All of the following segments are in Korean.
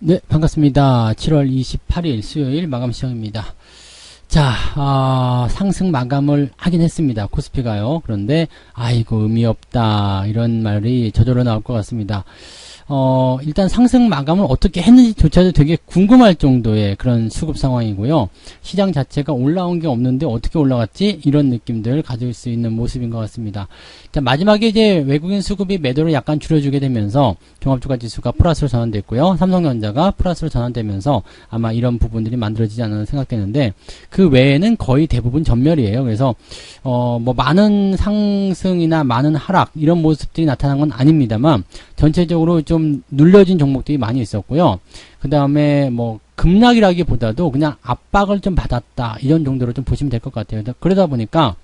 네, 반갑습니다. 7월 28일 수요일 마감 시청입니다. 자, 상승 마감을 하긴 했습니다. 코스피가요. 그런데 아이고 의미 없다 이런 말이 저절로 나올 것 같습니다. 일단 상승 마감을 어떻게 했는지조차도 되게 궁금할 정도의 그런 수급 상황이고요. 시장 자체가 올라온 게 없는데 어떻게 올라갔지? 이런 느낌들 가질 수 있는 모습인 것 같습니다. 자, 마지막에 이제 외국인 수급이 매도를 약간 줄여주게 되면서 종합주가 지수가 플러스로 전환됐고요. 삼성전자가 플러스로 전환되면서 아마 이런 부분들이 만들어지지 않나 생각되는데 그 외에는 거의 대부분 전멸이에요. 그래서 뭐 많은 상승이나 많은 하락 이런 모습들이 나타난 건 아닙니다만 전체적으로 좀 눌려진 종목들이 많이 있었고요. 그 다음에 뭐 급락이라기보다도 그냥 압박을 좀 받았다 이런 정도로 좀 보시면 될 것 같아요. 그러다 보니까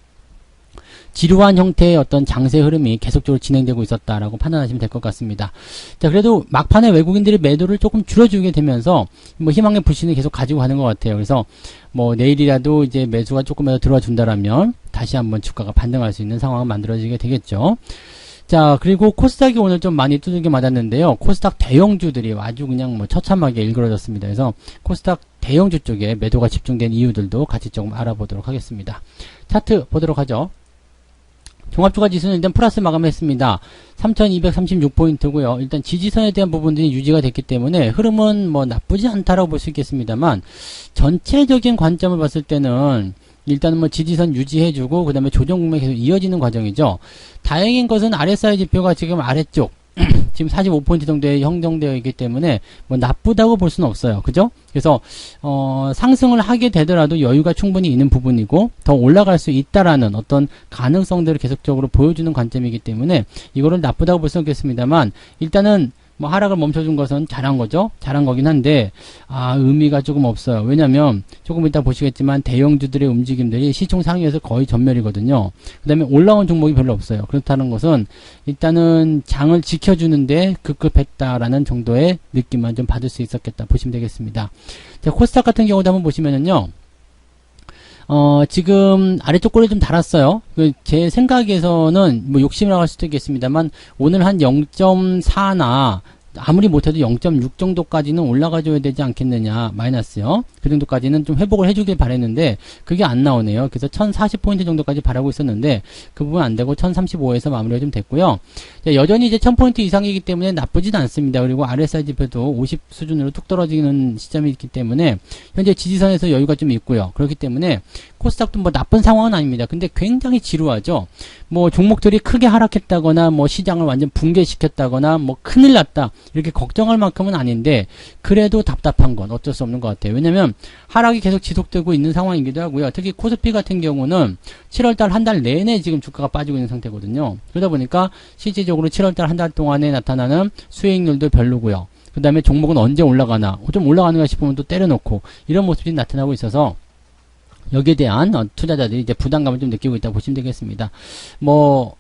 지루한 형태의 어떤 장세 흐름이 계속적으로 진행되고 있었다라고 판단하시면 될 것 같습니다. 자, 그래도 막판에 외국인들이 매도를 조금 줄여주게 되면서 뭐 희망의 불신을 계속 가지고 가는 것 같아요. 그래서 뭐 내일이라도 이제 매수가 조금이라도 들어와 준다라면 다시 한번 주가가 반등할 수 있는 상황은 만들어지게 되겠죠. 자, 그리고 코스닥이 오늘 좀 많이 두들겨 맞았는데요. 코스닥 대형주들이 아주 그냥 뭐 처참하게 일그러졌습니다. 그래서 코스닥 대형주 쪽에 매도가 집중된 이유들도 같이 조금 알아보도록 하겠습니다. 차트 보도록 하죠. 종합주가 지수는 일단 플러스 마감했습니다. 3236포인트고요. 일단 지지선에 대한 부분들이 유지가 됐기 때문에 흐름은 뭐 나쁘지 않다라고 볼 수 있겠습니다만 전체적인 관점을 봤을 때는 일단은 뭐 지지선 유지해주고 그 다음에 조정 국면이 계속 이어지는 과정이죠. 다행인 것은 RSI 지표가 지금 아래쪽 지금 45포인트 정도에 형성되어 있기 때문에 뭐 나쁘다고 볼 수는 없어요. 그죠? 그래서 상승을 하게 되더라도 여유가 충분히 있는 부분이고 더 올라갈 수 있다라는 어떤 가능성들을 계속적으로 보여주는 관점이기 때문에 이거를 나쁘다고 볼 수는 없겠습니다만 일단은 뭐 하락을 멈춰준 것은 잘한 거죠. 잘한 거긴 한데 의미가 조금 없어요. 왜냐면 조금 이따 보시겠지만 대형주들의 움직임들이 시총 상위에서 거의 전멸이거든요. 그 다음에 올라온 종목이 별로 없어요. 그렇다는 것은 일단은 장을 지켜주는데 급급했다라는 정도의 느낌만 좀 받을 수 있었겠다 보시면 되겠습니다. 자, 코스닥 같은 경우도 한번 보시면은요. 지금 아래쪽 골에 좀 달았어요. 제 생각에서는 뭐 욕심이라고 할 수도 있겠습니다만 오늘 한 0.4나 아무리 못해도 0.6 정도까지는 올라가줘야 되지 않겠느냐. 마이너스요. 그 정도까지는 좀 회복을 해주길 바랬는데 그게 안 나오네요. 그래서 1040포인트 정도까지 바라고 있었는데 그 부분 안 되고 1035에서 마무리가 좀 됐고요. 여전히 이제 1000포인트 이상이기 때문에 나쁘진 않습니다. 그리고 RSI 지표도 50 수준으로 툭 떨어지는 시점이 있기 때문에 현재 지지선에서 여유가 좀 있고요. 그렇기 때문에 코스닥도 뭐 나쁜 상황은 아닙니다. 근데 굉장히 지루하죠. 뭐 종목들이 크게 하락했다거나 뭐 시장을 완전 붕괴시켰다거나 뭐 큰일 났다 이렇게 걱정할 만큼은 아닌데 그래도 답답한 건 어쩔 수 없는 것 같아요. 왜냐면 하락이 계속 지속되고 있는 상황이기도 하고요. 특히 코스피 같은 경우는 7월달 한 달 내내 지금 주가가 빠지고 있는 상태거든요. 그러다 보니까 실질적으로 7월달 한 달 동안에 나타나는 수익률도 별로고요. 그 다음에 종목은 언제 올라가나 좀 올라가는가 싶으면 또 때려놓고 이런 모습이 나타나고 있어서 여기에 대한 투자자들이 이제 부담감을 좀 느끼고 있다고 보시면 되겠습니다. 뭐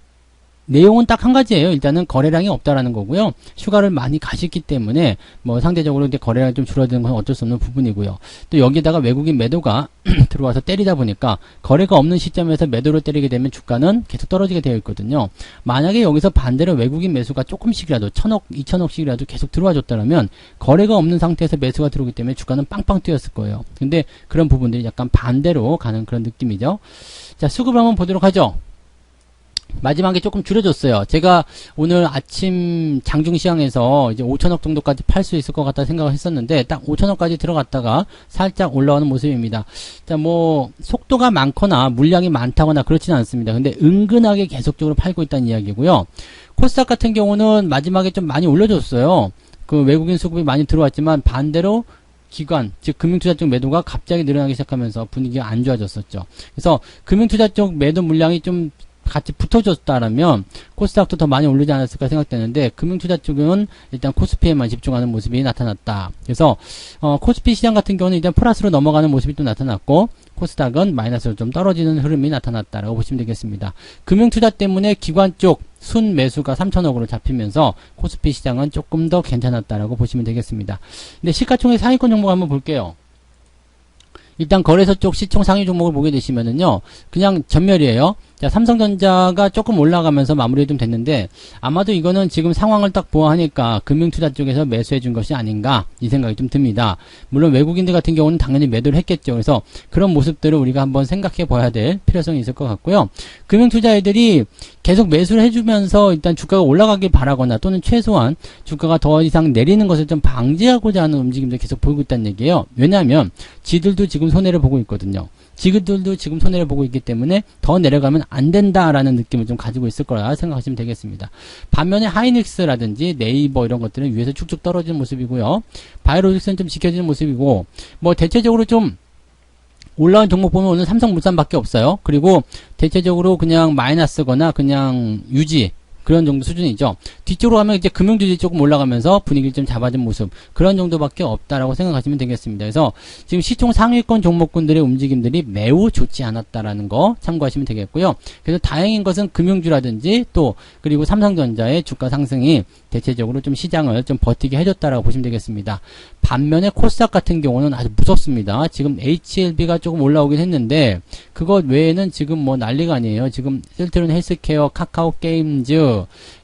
내용은 딱 한 가지예요. 일단은 거래량이 없다라는 거고요. 휴가를 많이 가셨기 때문에 뭐 상대적으로 이제 거래량이 좀 줄어드는 건 어쩔 수 없는 부분이고요. 또 여기다가 외국인 매도가 들어와서 때리다 보니까 거래가 없는 시점에서 매도를 때리게 되면 주가는 계속 떨어지게 되어 있거든요. 만약에 여기서 반대로 외국인 매수가 조금씩이라도 1000억, 2000억씩이라도 계속 들어와 줬다면 거래가 없는 상태에서 매수가 들어오기 때문에 주가는 빵빵 뛰었을 거예요. 근데 그런 부분들이 약간 반대로 가는 그런 느낌이죠. 자, 수급을 한번 보도록 하죠. 마지막에 조금 줄여줬어요. 제가 오늘 아침 장중시장에서 이제 5천억 정도까지 팔 수 있을 것 같다 생각을 했었는데 딱 5천억까지 들어갔다가 살짝 올라오는 모습입니다. 자, 뭐 속도가 많거나 물량이 많다거나 그렇지는 않습니다. 근데 은근하게 계속적으로 팔고 있다는 이야기고요. 코스닥 같은 경우는 마지막에 좀 많이 올려줬어요. 그 외국인 수급이 많이 들어왔지만 반대로 기관, 즉 금융투자 쪽 매도가 갑자기 늘어나기 시작하면서 분위기가 안 좋아졌었죠. 그래서 금융투자 쪽 매도 물량이 좀 같이 붙어줬다라면 코스닥도 더 많이 오르지 않았을까 생각되는데 금융투자 쪽은 일단 코스피에만 집중하는 모습이 나타났다. 그래서 코스피 시장 같은 경우는 일단 플러스로 넘어가는 모습이 또 나타났고 코스닥은 마이너스로 좀 떨어지는 흐름이 나타났다라고 보시면 되겠습니다. 금융투자 때문에 기관 쪽 순 매수가 3천억으로 잡히면서 코스피 시장은 조금 더 괜찮았다라고 보시면 되겠습니다. 근데 시가총액 상위권 종목 한번 볼게요. 일단 거래소 쪽 시총 상위 종목을 보게 되시면은요, 그냥 전멸이에요. 자, 삼성전자가 조금 올라가면서 마무리 좀 됐는데 아마도 이거는 지금 상황을 딱 보아하니까 금융투자 쪽에서 매수해 준 것이 아닌가 이 생각이 좀 듭니다. 물론 외국인들 같은 경우는 당연히 매도를 했겠죠. 그래서 그런 모습들을 우리가 한번 생각해 봐야 될 필요성이 있을 것 같고요. 금융투자애들이 계속 매수를 해주면서 일단 주가가 올라가길 바라거나 또는 최소한 주가가 더 이상 내리는 것을 좀 방지하고자 하는 움직임도 계속 보이고 있다는 얘기예요. 왜냐하면 지들도 지금 손해를 보고 있거든요. 지들도 지금 손해를 보고 있기 때문에 더 내려가면 안 된다라는 느낌을 좀 가지고 있을 거라 생각하시면 되겠습니다. 반면에 하이닉스라든지 네이버 이런 것들은 위에서 쭉쭉 떨어지는 모습이고요. 바이오로직스는 좀 지켜지는 모습이고 뭐 대체적으로 좀 올라온 종목 보면 오늘 삼성물산밖에 없어요. 그리고 대체적으로 그냥 마이너스거나 그냥 유지 그런 정도 수준이죠. 뒤쪽으로 가면 이제 금융주들이 조금 올라가면서 분위기를 좀 잡아준 모습 그런 정도밖에 없다라고 생각하시면 되겠습니다. 그래서 지금 시총 상위권 종목군들의 움직임들이 매우 좋지 않았다라는 거 참고하시면 되겠고요. 그래서 다행인 것은 금융주라든지 또 그리고 삼성전자의 주가 상승이 대체적으로 좀 시장을 좀 버티게 해줬다라고 보시면 되겠습니다. 반면에 코스닥 같은 경우는 아주 무섭습니다. 지금 HLB가 조금 올라오긴 했는데 그것 외에는 지금 뭐 난리가 아니에요. 지금 셀트론 헬스케어, 카카오 게임즈,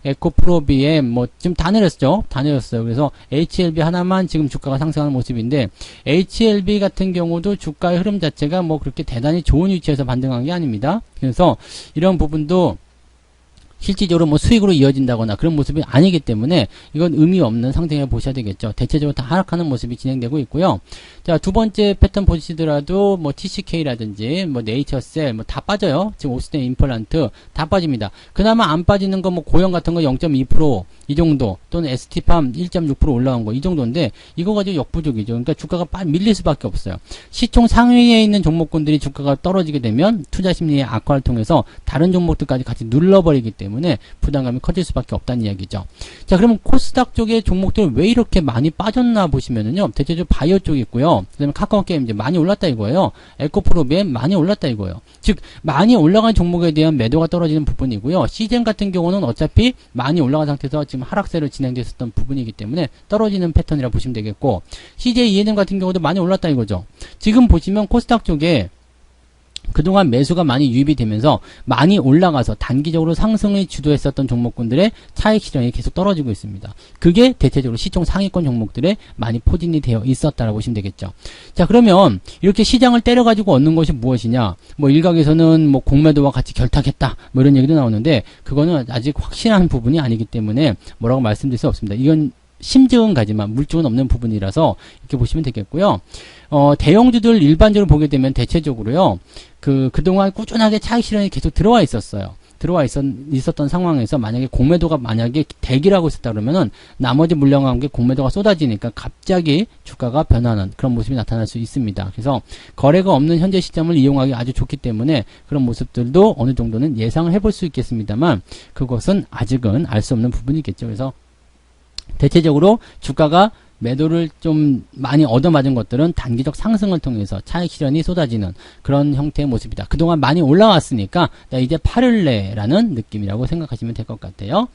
에코프로비엠 뭐 지금 다 내렸죠. 다 내렸어요. 그래서 HLB 하나만 지금 주가가 상승하는 모습인데 HLB 같은 경우도 주가의 흐름 자체가 뭐 그렇게 대단히 좋은 위치에서 반등한 게 아닙니다. 그래서 이런 부분도 실질적으로 뭐 수익으로 이어진다거나 그런 모습이 아니기 때문에 이건 의미 없는 상승을 보셔야 되겠죠. 대체적으로 다 하락하는 모습이 진행되고 있고요. 자, 두 번째 패턴 보시더라도 뭐 TCK라든지 뭐 네이처셀 뭐 다 빠져요. 지금 오스템 임플란트 다 빠집니다. 그나마 안 빠지는 거 뭐 고형 같은 거 0.2% 이 정도 또는 ST팜 1.6% 올라온 거 이 정도인데 이거 가지고 역부족이죠. 그러니까 주가가 밀릴 수밖에 없어요. 시총 상위에 있는 종목군들이 주가가 떨어지게 되면 투자 심리의 악화를 통해서 다른 종목들까지 같이 눌러버리기 때문에 부담감이 커질 수밖에 없다는 이야기죠. 자, 그러면 코스닥 쪽의 종목들 왜 이렇게 많이 빠졌나 보시면은요. 대체적으로 바이오 쪽이 있고요. 그 다음에 카카오 게임 이제 많이 올랐다 이거예요. 에코프로비엠 많이 올랐다 이거예요. 즉 많이 올라간 종목에 대한 매도가 떨어지는 부분이고요. 시젠 같은 경우는 어차피 많이 올라간 상태에서 지금 하락세로 진행됐었던 부분이기 때문에 떨어지는 패턴이라 보시면 되겠고 CJ ENM 같은 경우도 많이 올랐다 이거죠. 지금 보시면 코스닥 쪽에 그동안 매수가 많이 유입이 되면서 많이 올라가서 단기적으로 상승을 주도했었던 종목군들의 차익 실현이 계속 떨어지고 있습니다. 그게 대체적으로 시총 상위권 종목들에 많이 포진이 되어 있었다라고 보시면 되겠죠. 자, 그러면 이렇게 시장을 때려가지고 얻는 것이 무엇이냐? 뭐 일각에서는 뭐 공매도와 같이 결탁했다 뭐 이런 얘기도 나오는데 그거는 아직 확실한 부분이 아니기 때문에 뭐라고 말씀드릴 수 없습니다. 이건 심증은 가지만 물증은 없는 부분이라서 이렇게 보시면 되겠고요. 대형주들 일반적으로 보게 되면 대체적으로요. 그동안 꾸준하게 차익 실현이 계속 들어와 있었어요. 있었던 상황에서 만약에 공매도가 만약에 대기를 하고 있었다 그러면은 나머지 물량과 함께 공매도가 쏟아지니까 갑자기 주가가 변하는 그런 모습이 나타날 수 있습니다. 그래서 거래가 없는 현재 시점을 이용하기 아주 좋기 때문에 그런 모습들도 어느 정도는 예상을 해볼 수 있겠습니다만 그것은 아직은 알 수 없는 부분이겠죠. 그래서 대체적으로 주가가 매도를 좀 많이 얻어맞은 것들은 단기적 상승을 통해서 차익 실현이 쏟아지는 그런 형태의 모습이다. 그동안 많이 올라왔으니까 이제 팔을래라는 느낌이라고 생각하시면 될 것 같아요.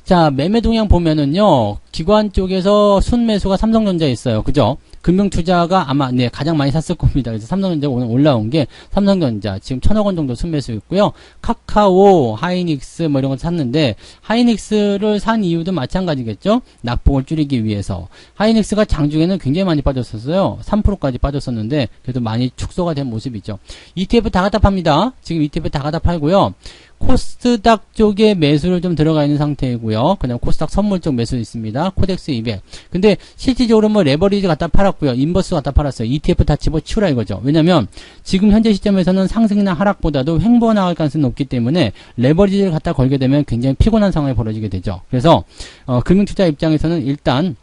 자, 매매 동향 보면은요. 기관 쪽에서 순매수가 삼성전자에 있어요. 그죠? 금융투자가 아마 가장 많이 샀을 겁니다. 그래서 삼성전자가 오늘 올라온 게 삼성전자 지금 1,000억 원 정도 순매수 있고요. 카카오, 하이닉스 뭐 이런 거 샀는데 하이닉스를 산 이유도 마찬가지겠죠. 낙폭을 줄이기 위해서. 하이닉스가 장중에는 굉장히 많이 빠졌었어요. 3%까지 빠졌었는데 그래도 많이 축소가 된 모습이죠. ETF 다 갖다 팝니다. 지금 ETF 다 갖다 팔고요. 코스닥 쪽에 매수를 좀 들어가 있는 상태이고요. 그냥 코스닥 선물 쪽 매수 있습니다. 코덱스 200. 근데 실질적으로 뭐 레버리지 갖다 팔았고요. 인버스 갖다 팔았어요. ETF 다 집어치우라 이거죠. 왜냐면 지금 현재 시점에서는 상승이나 하락보다도 횡보가 나갈 가능성이 높기 때문에 레버리지를 갖다 걸게 되면 굉장히 피곤한 상황이 벌어지게 되죠. 그래서 금융투자 입장에서는 일단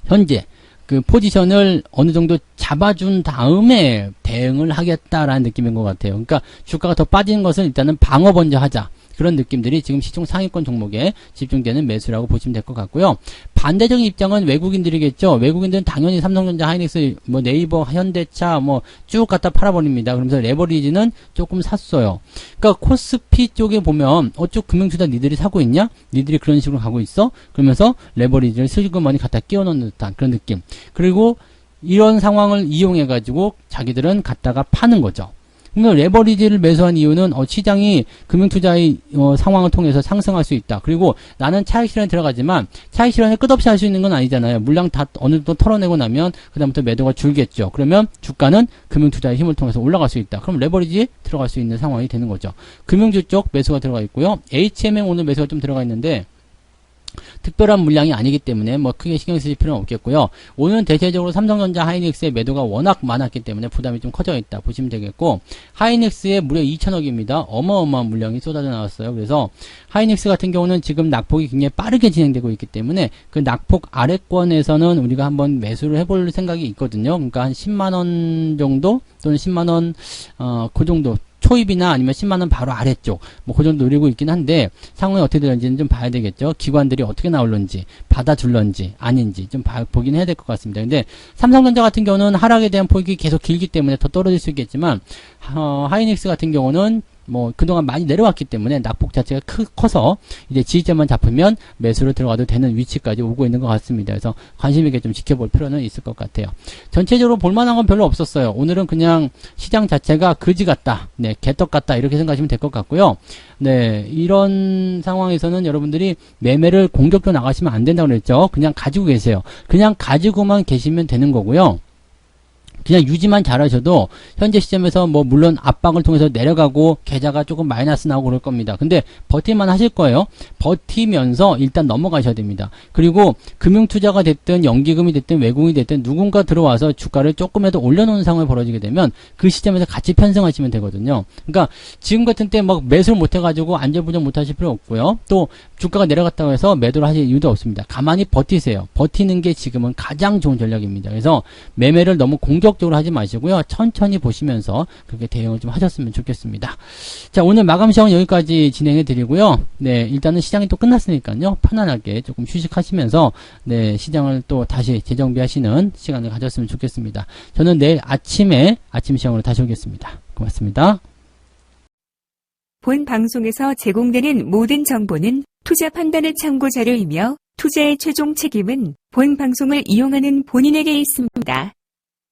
현재 그 포지션을 어느 정도 잡아준 다음에 대응을 하겠다라는 느낌인 것 같아요. 그러니까 주가가 더 빠지는 것은 일단은 방어 먼저 하자. 그런 느낌들이 지금 시총 상위권 종목에 집중되는 매수라고 보시면 될 것 같고요. 반대적인 입장은 외국인들이겠죠. 외국인들은 당연히 삼성전자, 하이닉스, 뭐 네이버, 현대차 뭐 쭉 갖다 팔아버립니다. 그러면서 레버리지는 조금 샀어요. 그러니까 코스피 쪽에 보면 쭉 금융투자 니들이 사고 있냐? 니들이 그런 식으로 가고 있어? 그러면서 레버리지를 슬그머니 갖다 끼워 넣는 듯한 그런 느낌. 그리고 이런 상황을 이용해 가지고 자기들은 갖다가 파는 거죠. 그러니까 레버리지를 매수한 이유는 시장이 금융투자의 상황을 통해서 상승할 수 있다. 그리고 나는 차익 실현에 들어가지만 차익 실현을 끝없이 할 수 있는 건 아니잖아요. 물량 다 어느 정도 털어내고 나면 그다음부터 매도가 줄겠죠. 그러면 주가는 금융투자의 힘을 통해서 올라갈 수 있다. 그럼 레버리지 들어갈 수 있는 상황이 되는 거죠. 금융주 쪽 매수가 들어가 있고요. HMM 오늘 매수가 좀 들어가 있는데 특별한 물량이 아니기 때문에 뭐 크게 신경 쓰실 필요는 없겠고요. 오늘은 대체적으로 삼성전자, 하이닉스의 매도가 워낙 많았기 때문에 부담이 좀 커져 있다 보시면 되겠고, 하이닉스에 무려 2천억입니다. 어마어마한 물량이 쏟아져 나왔어요. 그래서 하이닉스 같은 경우는 지금 낙폭이 굉장히 빠르게 진행되고 있기 때문에 그 낙폭 아래권에서는 우리가 한번 매수를 해볼 생각이 있거든요. 그러니까 한 10만원 정도 또는 10만원 그 정도 초입이나 아니면 10만원 바로 아래쪽 뭐 그 정도 노리고 있긴 한데 상황이 어떻게 되는지는 좀 봐야 되겠죠. 기관들이 어떻게 나올런지 받아줄런지 아닌지 좀 보긴 해야 될 것 같습니다. 근데 삼성전자 같은 경우는 하락에 대한 폭이 계속 길기 때문에 더 떨어질 수 있겠지만 하이닉스 같은 경우는 뭐 그동안 많이 내려왔기 때문에 낙폭 자체가 커서 이제 지지점만 잡으면 매수로 들어가도 되는 위치까지 오고 있는 것 같습니다. 그래서 관심 있게 좀 지켜볼 필요는 있을 것 같아요. 전체적으로 볼만한 건 별로 없었어요. 오늘은 그냥 시장 자체가 거지 같다, 네, 개떡 같다 이렇게 생각하시면 될 것 같고요. 네, 이런 상황에서는 여러분들이 매매를 공격적으로 나가시면 안 된다고 그랬죠. 그냥 가지고 계세요. 그냥 가지고만 계시면 되는 거고요. 그냥 유지만 잘하셔도 현재 시점에서 뭐 물론 압박을 통해서 내려가고 계좌가 조금 마이너스 나오고 그럴 겁니다. 근데 버틸만 하실 거예요. 버티면서 일단 넘어가셔야 됩니다. 그리고 금융투자가 됐든 연기금이 됐든 외국인이 됐든 누군가 들어와서 주가를 조금이라도 올려놓는 상황이 벌어지게 되면 그 시점에서 같이 편승하시면 되거든요. 그러니까 지금 같은 때 막 매수를 못해가지고 안절부절 못하실 필요 없고요. 또 주가가 내려갔다고 해서 매도를 하실 이유도 없습니다. 가만히 버티세요. 버티는 게 지금은 가장 좋은 전략입니다. 그래서 매매를 너무 공격적으로 하지 마시고요. 천천히 보시면서 그렇게 대응을 좀 하셨으면 좋겠습니다. 자, 오늘 마감 시황은 여기까지 진행해 드리고요. 네, 일단은 시장이 또 끝났으니까요. 편안하게 조금 휴식하시면서 네, 시장을 또 다시 재정비하시는 시간을 가졌으면 좋겠습니다. 저는 내일 아침에 아침 시황으로 다시 오겠습니다. 고맙습니다. 본 방송에서 제공되는 모든 정보는 투자 판단의 참고 자료이며 투자의 최종 책임은 본 방송을 이용하는 본인에게 있습니다.